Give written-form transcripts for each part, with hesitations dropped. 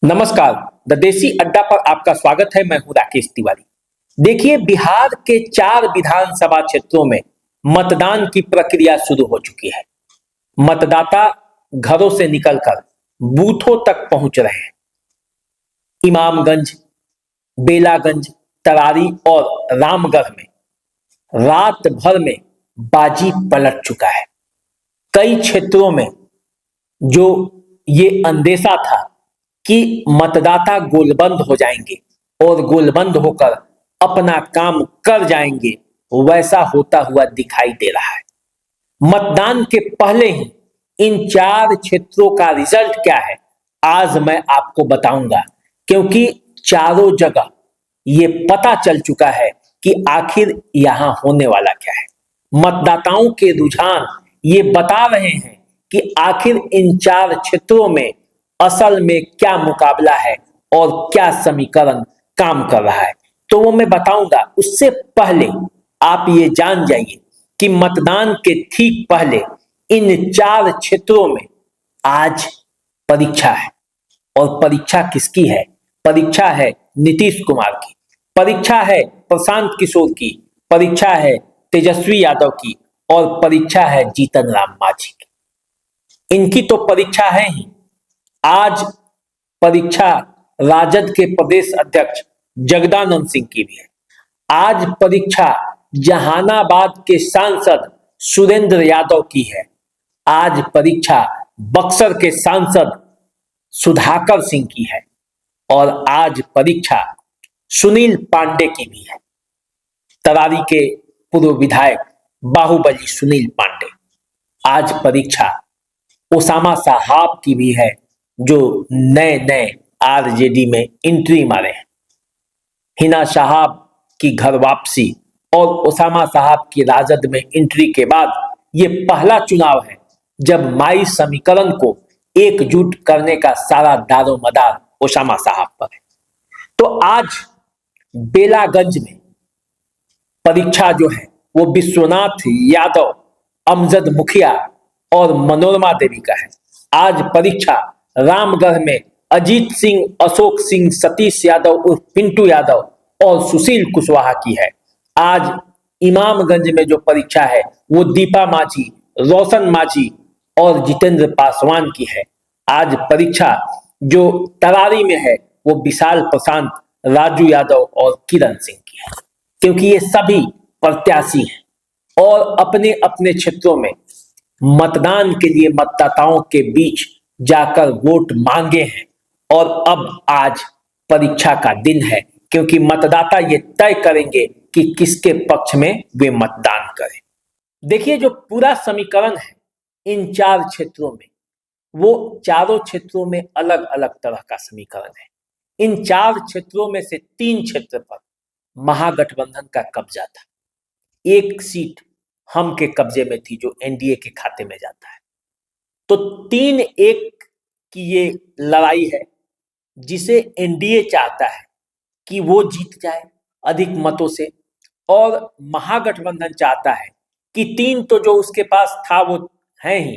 नमस्कार। द देसी अड्डा पर आपका स्वागत है। मैं हूं राकेश तिवारी। देखिए, बिहार के 4 विधानसभा क्षेत्रों में मतदान की प्रक्रिया शुरू हो चुकी है। मतदाता घरों से निकलकर बूथों तक पहुंच रहे हैं। इमामगंज, बेलागंज, तरारी और रामगढ़ में रात भर में बाजी पलट चुका है। कई क्षेत्रों में जो ये अंदेशा था कि मतदाता गोलबंद हो जाएंगे और गोलबंद होकर अपना काम कर जाएंगे, वैसा होता हुआ दिखाई दे रहा है। मतदान के पहले ही इन 4 क्षेत्रों का रिजल्ट क्या है, आज मैं आपको बताऊंगा, क्योंकि चारों जगह ये पता चल चुका है कि आखिर यहां होने वाला क्या है। मतदाताओं के रुझान ये बता रहे हैं कि आखिर इन 4 क्षेत्रों में असल में क्या मुकाबला है और क्या समीकरण काम कर रहा है, तो वो मैं बताऊंगा। उससे पहले आप ये जान जाइए कि मतदान के ठीक पहले इन 4 क्षेत्रों में आज परीक्षा है। और परीक्षा किसकी है? परीक्षा है नीतीश कुमार की, परीक्षा है प्रशांत किशोर की, परीक्षा है तेजस्वी यादव की और परीक्षा है जीतन राम मांझी की। इनकी तो परीक्षा है ही। आज परीक्षा राजद के प्रदेश अध्यक्ष जगदानंद सिंह की भी है। आज परीक्षा जहानाबाद के सांसद सुरेंद्र यादव की है। आज परीक्षा बक्सर के सांसद सुधाकर सिंह की है और आज परीक्षा सुनील पांडे की भी है, तरारी के पूर्व विधायक बाहुबली सुनील पांडे। आज परीक्षा ओसामा साहब की भी है, जो नए नए आरजेडी में एंट्री मारे हैं। हिना साहब की घर वापसी और ओसामा साहब की राजद में एंट्री के बाद ये पहला चुनाव है जब माई समीकरण को एकजुट करने का सारा दारोमदार ओसामा साहब पर है। तो आज बेलागंज में परीक्षा जो है वो विश्वनाथ यादव, अमजद मुखिया और मनोरमा देवी का है। आज परीक्षा रामगढ़ में अजीत सिंह, अशोक सिंह, सतीश यादव उर्फ पिंटू यादव और सुशील कुशवाहा की है। आज इमामगंज में जो परीक्षा है वो दीपा मांझी, रोशन मांझी और जितेंद्र पासवान की है। आज परीक्षा जो तरारी में है वो विशाल प्रशांत, राजू यादव और किरण सिंह की है, क्योंकि ये सभी प्रत्याशी हैं और अपने अपने क्षेत्रों में मतदान के लिए मतदाताओं के बीच जाकर वोट मांगे हैं। और अब आज परीक्षा का दिन है, क्योंकि मतदाता ये तय करेंगे कि किसके पक्ष में वे मतदान करें। देखिए, जो पूरा समीकरण है इन 4 क्षेत्रों में, वो चारों क्षेत्रों में अलग अलग तरह का समीकरण है। इन 4 क्षेत्रों में से 3 क्षेत्र पर महागठबंधन का कब्जा था। एक सीट हम के कब्जे में थी, जो एनडीए के खाते में जाता है। तो 3-1 की ये लड़ाई है, जिसे एनडीए चाहता है कि वो जीत जाए अधिक मतों से, और महागठबंधन चाहता है कि 3 तो जो उसके पास था वो है ही,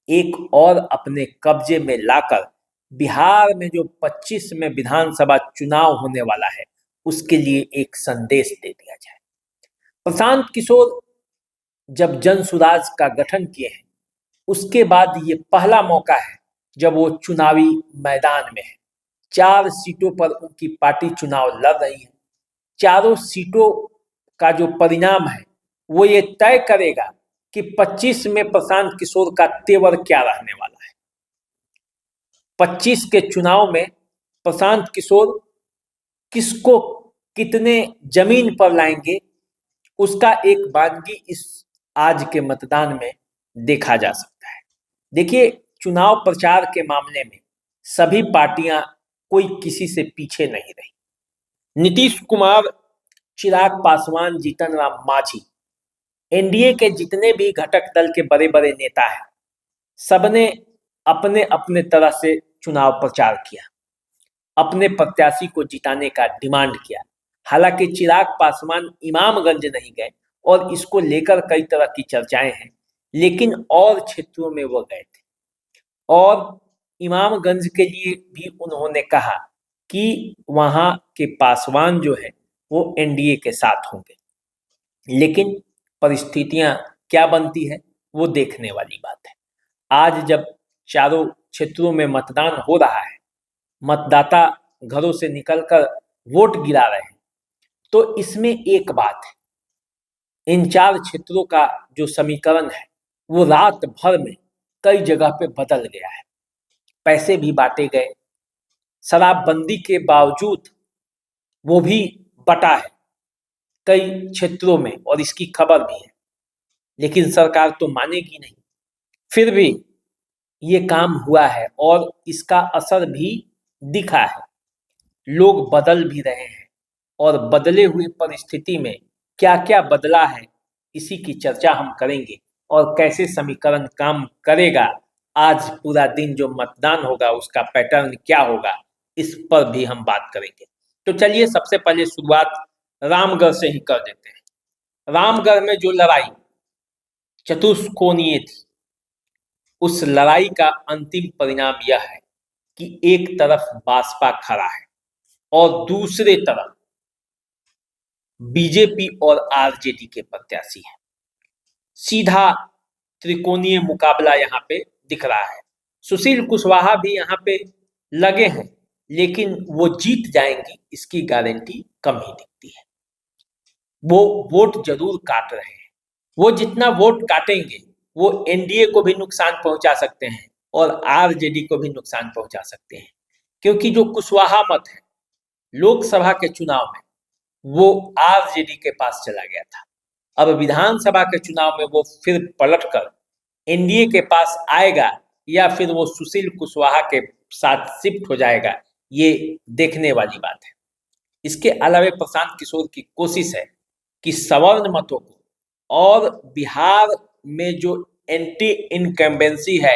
एक और अपने कब्जे में लाकर बिहार में जो 25 में विधानसभा चुनाव होने वाला है उसके लिए एक संदेश दे दिया जाए। प्रशांत किशोर जब जन सुराज का गठन किए हैं, उसके बाद ये पहला मौका है जब वो चुनावी मैदान में है। 4 सीटों पर उनकी पार्टी चुनाव लड़ रही है। चारों सीटों का जो परिणाम है वो ये तय करेगा कि 25 में प्रशांत किशोर का तेवर क्या रहने वाला है। 25 के चुनाव में प्रशांत किशोर किसको कितने जमीन पर लाएंगे, उसका एक बानगी इस आज के मतदान में देखा जा सकता है। देखिए, चुनाव प्रचार के मामले में सभी पार्टियां कोई किसी से पीछे नहीं रही। नीतीश कुमार, चिराग पासवान, जीतन राम मांझी, एनडीए के जितने भी घटक दल के बड़े बड़े नेता हैं, सबने अपने अपने तरह से चुनाव प्रचार किया, अपने प्रत्याशी को जिताने का डिमांड किया। हालांकि चिराग पासवान इमामगंज नहीं गए और इसको लेकर कई तरह की चर्चाएं हैं, लेकिन और क्षेत्रों में वो गए थे। और इमामगंज के लिए भी उन्होंने कहा कि वहां के पासवान जो है वो एनडीए के साथ होंगे, लेकिन परिस्थितियां क्या बनती है वो देखने वाली बात है। आज जब चारों क्षेत्रों में मतदान हो रहा है, मतदाता घरों से निकलकर वोट गिरा रहे हैं, तो इसमें एक बात है, इन चार क्षेत्रों का जो समीकरण है वो रात भर में कई जगह पे बदल गया है। पैसे भी बांटे गए, शराबबंदी के बावजूद वो भी बटा है कई क्षेत्रों में, और इसकी खबर भी है, लेकिन सरकार तो मानेगी नहीं। फिर भी ये काम हुआ है और इसका असर भी दिखा है। लोग बदल भी रहे हैं, और बदले हुए परिस्थिति में क्या क्या बदला है इसी की चर्चा हम करेंगे, और कैसे समीकरण काम करेगा। आज पूरा दिन जो मतदान होगा उसका पैटर्न क्या होगा, इस पर भी हम बात करेंगे। तो चलिए सबसे पहले शुरुआत रामगढ़ से ही कर देते हैं। रामगढ़ में जो लड़ाई चतुष्कोणीय थी, उस लड़ाई का अंतिम परिणाम यह है कि एक तरफ भाजपा खड़ा है और दूसरे तरफ बीजेपी और आरजेडी के प्रत्याशी हैं। सीधा त्रिकोणीय मुकाबला यहाँ पे दिख रहा है। सुशील कुशवाहा भी यहाँ पे लगे हैं, लेकिन वो जीत जाएंगी इसकी गारंटी कम ही दिखती है। वो वोट जरूर काट रहे हैं, वो जितना वोट काटेंगे वो एनडीए को भी नुकसान पहुंचा सकते हैं और आरजेडी को भी नुकसान पहुंचा सकते हैं, क्योंकि जो कुशवाहा मत है लोकसभा के चुनाव में वो आरजेडी के पास चला गया था। अब विधानसभा के चुनाव में वो फिर पलटकर एनडीए के पास आएगा या फिर वो सुशील कुशवाहा के साथ शिफ्ट हो जाएगा, ये देखने वाली बात है। इसके अलावा प्रशांत किशोर की कोशिश है कि सवर्ण मतों को और बिहार में जो एंटी इनकम्बेंसी है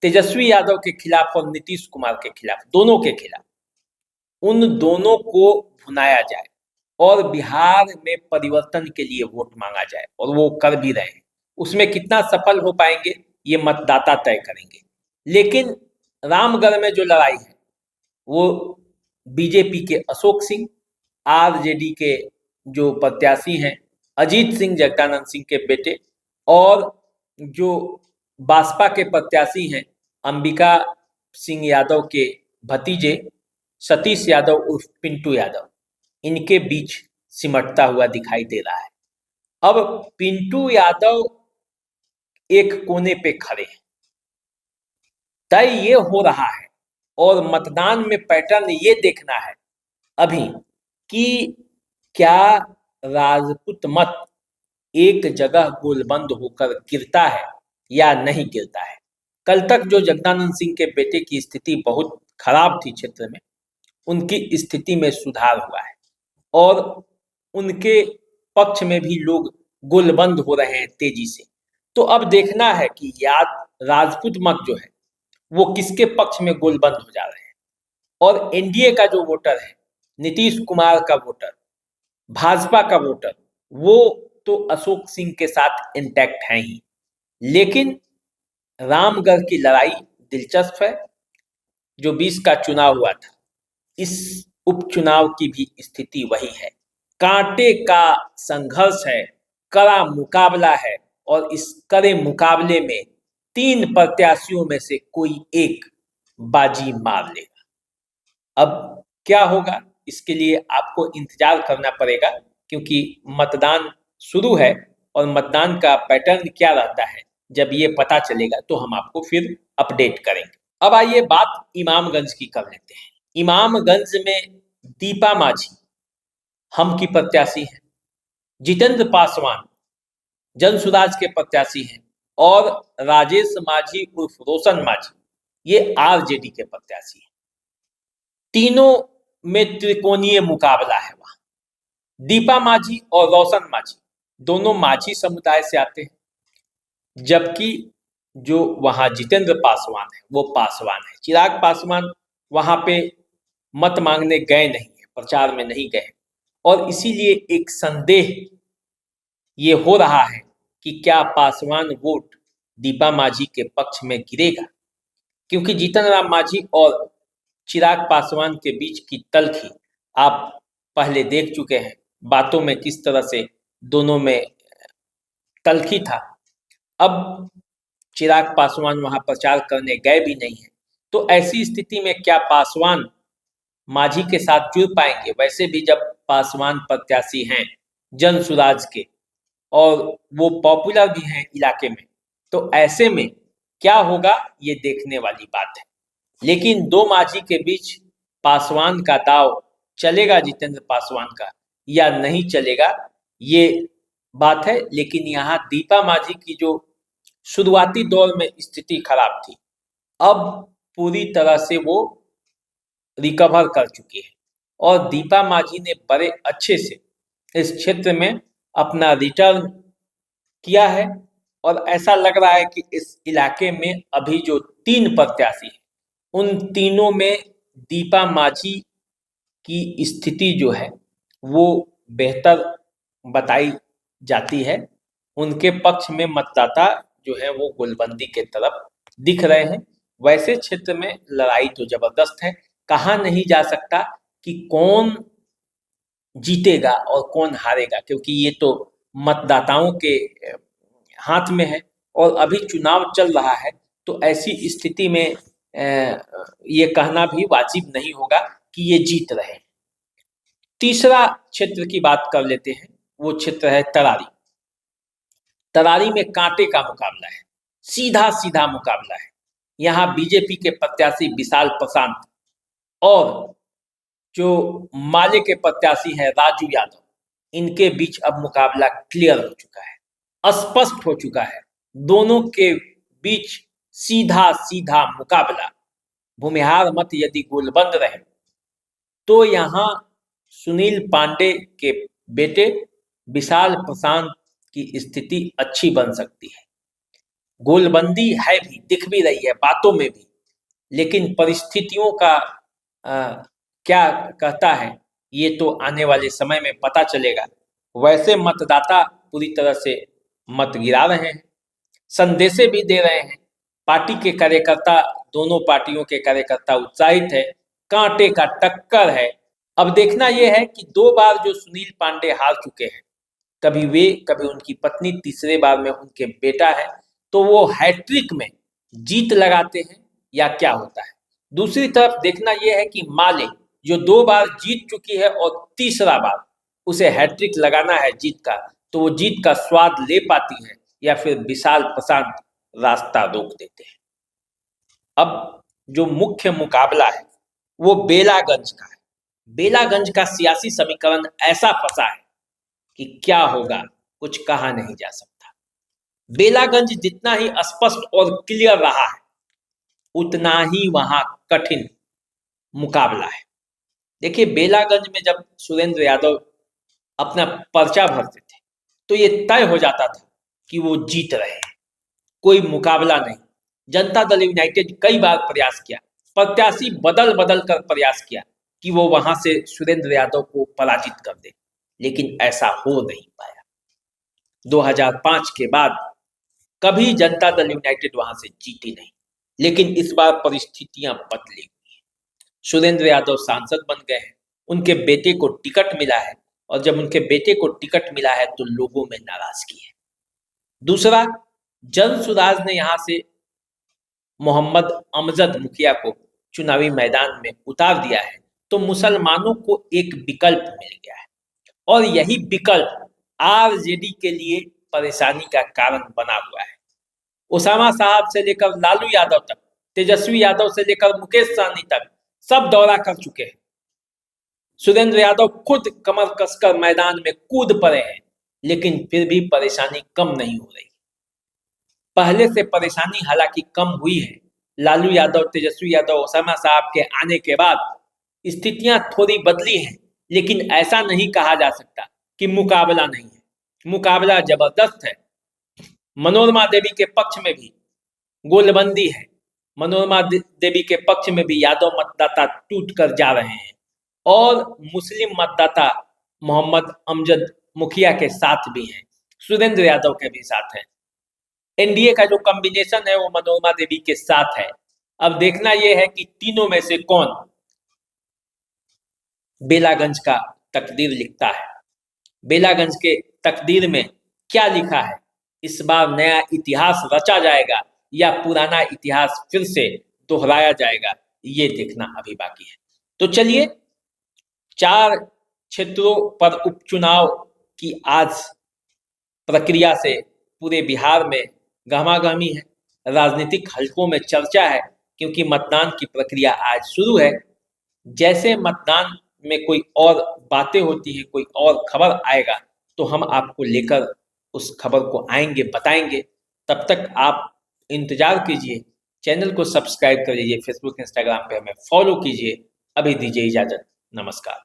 तेजस्वी यादव के खिलाफ और नीतीश कुमार के खिलाफ, दोनों के खिलाफ, उन दोनों को भुनाया जाए और बिहार में परिवर्तन के लिए वोट मांगा जाए, और वो कर भी रहे हैं। उसमें कितना सफल हो पाएंगे ये मतदाता तय करेंगे। लेकिन रामगढ़ में जो लड़ाई है वो बीजेपी के अशोक सिंह, आरजेडी के जो प्रत्याशी हैं अजीत सिंह जगदानंद सिंह के बेटे, और जो बसपा के प्रत्याशी हैं अंबिका सिंह यादव के भतीजे सतीश यादव उर्फ पिंटू यादव, इनके बीच सिमटता हुआ दिखाई दे रहा है। अब पिंटू यादव एक कोने पे खड़े हैं, तय ये हो रहा है और मतदान में पैटर्न ये देखना है अभी कि क्या राजपूत मत एक जगह गोलबंद होकर गिरता है या नहीं गिरता है। कल तक जो जगदानंद सिंह के बेटे की स्थिति बहुत खराब थी क्षेत्र में, उनकी स्थिति में सुधार हुआ है और उनके पक्ष में भी लोग गोलबंद हो रहे हैं तेजी से। तो अब देखना है कि याद राजपूत मत जो है वो किसके पक्ष में गोलबंद हो जा रहे हैं, और एनडीए का जो वोटर है, नीतीश कुमार का वोटर, भाजपा का वोटर, वो तो अशोक सिंह के साथ इंटैक्ट है ही। लेकिन रामगढ़ की लड़ाई दिलचस्प है। जो 20 का चुनाव हुआ था, इस उपचुनाव की भी स्थिति वही है। कांटे का संघर्ष है, कड़ा मुकाबला है, और इस कड़े मुकाबले में 3 प्रत्याशियों में से कोई एक बाजी मार लेगा। अब क्या होगा इसके लिए आपको इंतजार करना पड़ेगा, क्योंकि मतदान शुरू है और मतदान का पैटर्न क्या रहता है जब ये पता चलेगा तो हम आपको फिर अपडेट करेंगे। अब आइए बात इमामगंज की कर लेते हैं। इमामगंज में दीपा माझी हम की प्रत्याशी हैं, जितेंद्र पासवान जन सुराज के प्रत्याशी हैं, और राजेश माझी उर्फ रोशन माझी ये आरजेडी के प्रत्याशी हैं। तीनों में त्रिकोणीय मुकाबला है। वहां दीपा माझी और रोशन माझी दोनों माझी समुदाय से आते हैं, जबकि जो वहां जितेंद्र पासवान है वो पासवान है। चिराग पासवान वहां पे मत मांगने गए नहीं है, प्रचार में नहीं गए, और इसीलिए एक संदेह ये हो रहा है कि क्या पासवान वोट दीपा माझी के पक्ष में गिरेगा। क्योंकि जीतन राम मांझी और चिराग पासवान के बीच की तल्खी आप पहले देख चुके हैं, बातों में किस तरह से दोनों में तल्खी था। अब चिराग पासवान वहां प्रचार करने गए भी नहीं है, तो ऐसी स्थिति में क्या पासवान मांझी के साथ जुड़ पाएंगे? वैसे भी जब पासवान प्रत्याशी हैं जन सुराज के और वो पॉपुलर भी हैं इलाके में, तो ऐसे में क्या होगा ये देखने वाली बात है। लेकिन दो मांझी के बीच पासवान का दाव चलेगा, जितेंद्र पासवान का, या नहीं चलेगा, ये बात है। लेकिन यहाँ दीपा मांझी की जो शुरुआती दौर में स्थिति खराब थी, अब पूरी तरह से वो रिकवर कर चुकी है और दीपा मांझी ने बड़े अच्छे से इस क्षेत्र में अपना रिटर्न किया है। और ऐसा लग रहा है कि इस इलाके में अभी जो 3 प्रत्याशी हैं, उन तीनों में दीपा मांझी की स्थिति जो है वो बेहतर बताई जाती है। उनके पक्ष में मतदाता जो है वो गोलबंदी के तरफ दिख रहे हैं। वैसे क्षेत्र में लड़ाई तो जबरदस्त है, कहा नहीं जा सकता कि कौन जीतेगा और कौन हारेगा, क्योंकि ये तो मतदाताओं के हाथ में है और अभी चुनाव चल रहा है। तो ऐसी स्थिति में ये कहना भी वाजिब नहीं होगा कि ये जीत रहे हैं। तीसरा क्षेत्र की बात कर लेते हैं, वो क्षेत्र है तरारी। तरारी में कांटे का मुकाबला है, सीधा सीधा मुकाबला है। यहाँ बीजेपी के प्रत्याशी विशाल प्रशांत और जो माले के प्रत्याशी हैं राजू यादव, इनके बीच अब मुकाबला क्लियर हो चुका है, स्पष्ट हो चुका है। दोनों के बीच सीधा सीधा मुकाबला। भूमिहार मत यदि गोलबंद रहे तो यहाँ सुनील पांडे के बेटे विशाल प्रशांत की स्थिति अच्छी बन सकती है। गोलबंदी है भी, दिख भी रही है बातों में भी, लेकिन परिस्थितियों का क्या कहता है ये तो आने वाले समय में पता चलेगा। वैसे मतदाता पूरी तरह से मत गिरा रहे हैं, संदेशे भी दे रहे हैं। पार्टी के कार्यकर्ता, दोनों पार्टियों के कार्यकर्ता उत्साहित है, कांटे का टक्कर है। अब देखना यह है कि 2 बार जो सुनील पांडे हार चुके हैं, कभी वे कभी उनकी पत्नी, तीसरे बार में उनके बेटा है, तो वो हैट्रिक में जीत लगाते हैं या क्या होता है। दूसरी तरफ देखना यह है कि माले जो 2 बार जीत चुकी है और तीसरा बार उसे हैट्रिक लगाना है जीत का, तो वो जीत का स्वाद ले पाती है या फिर विशाल प्रशांत रास्ता रोक देते हैं। अब जो मुख्य मुकाबला है वो बेलागंज का है। बेलागंज का सियासी समीकरण ऐसा फंसा है कि क्या होगा कुछ कहा नहीं जा सकता। बेलागंज जितना ही स्पष्ट और क्लियर रहा है, उतना ही वहां कठिन मुकाबला है। देखिए, बेलागंज में जब सुरेंद्र यादव अपना पर्चा भरते थे तो ये तय हो जाता था कि वो जीत रहे हैं, कोई मुकाबला नहीं। जनता दल यूनाइटेड कई बार प्रयास किया, प्रत्याशी बदल बदल कर प्रयास किया कि वो वहां से सुरेंद्र यादव को पराजित कर दे, लेकिन ऐसा हो नहीं पाया। 2005 के बाद कभी जनता दल यूनाइटेड वहां से जीती नहीं, लेकिन इस बार परिस्थितियां बदली हुई हैं। सुरेंद्र यादव सांसद बन गए हैं, उनके बेटे को टिकट मिला है, और जब उनके बेटे को टिकट मिला है तो लोगों में नाराजगी है। दूसरा, जन सुराज ने यहां से मोहम्मद अमजद मुखिया को चुनावी मैदान में उतार दिया है, तो मुसलमानों को एक विकल्प मिल गया है, और यही विकल्प आरजेडी के लिए परेशानी का कारण बना हुआ है। ओसामा साहब से लेकर लालू यादव तक, तेजस्वी यादव से लेकर मुकेश सहनी तक सब दौरा कर चुके हैं। सुरेंद्र यादव खुद कमर कसकर मैदान में कूद पड़े हैं, लेकिन फिर भी परेशानी कम नहीं हो रही। पहले से परेशानी हालांकि कम हुई है। लालू यादव, तेजस्वी यादव, ओसामा साहब के आने के बाद स्थितियां थोड़ी बदली हैं, लेकिन ऐसा नहीं कहा जा सकता कि मुकाबला नहीं है। मुकाबला जबरदस्त है। मनोरमा देवी के पक्ष में भी गोलबंदी है। मनोरमा देवी के पक्ष में भी यादव मतदाता टूट कर जा रहे हैं, और मुस्लिम मतदाता मोहम्मद अमजद मुखिया के साथ भी हैं, सुरेंद्र यादव के भी साथ हैं। एनडीए का जो कॉम्बिनेशन है वो मनोरमा देवी के साथ है। अब देखना यह है कि तीनों में से कौन बेलागंज का तकदीर लिखता है। बेलागंज के तकदीर में क्या लिखा है? इस बार नया इतिहास रचा जाएगा या पुराना इतिहास फिर से दोहराया जाएगा, ये देखना अभी बाकी है। तो चलिए, 4 क्षेत्रों पर उपचुनाव की आज प्रक्रिया से पूरे बिहार में गहमागहमी है, राजनीतिक हलकों में चर्चा है, क्योंकि मतदान की प्रक्रिया आज शुरू है। जैसे मतदान में कोई और बातें होती हैं, कोई और खबर आएगा, तो हम आपको लेकर उस खबर को आएंगे, बताएंगे। तब तक आप इंतजार कीजिए, चैनल को सब्सक्राइब कर लीजिए, फेसबुक इंस्टाग्राम पे हमें फॉलो कीजिए। अभी दीजिए इजाजत, नमस्कार।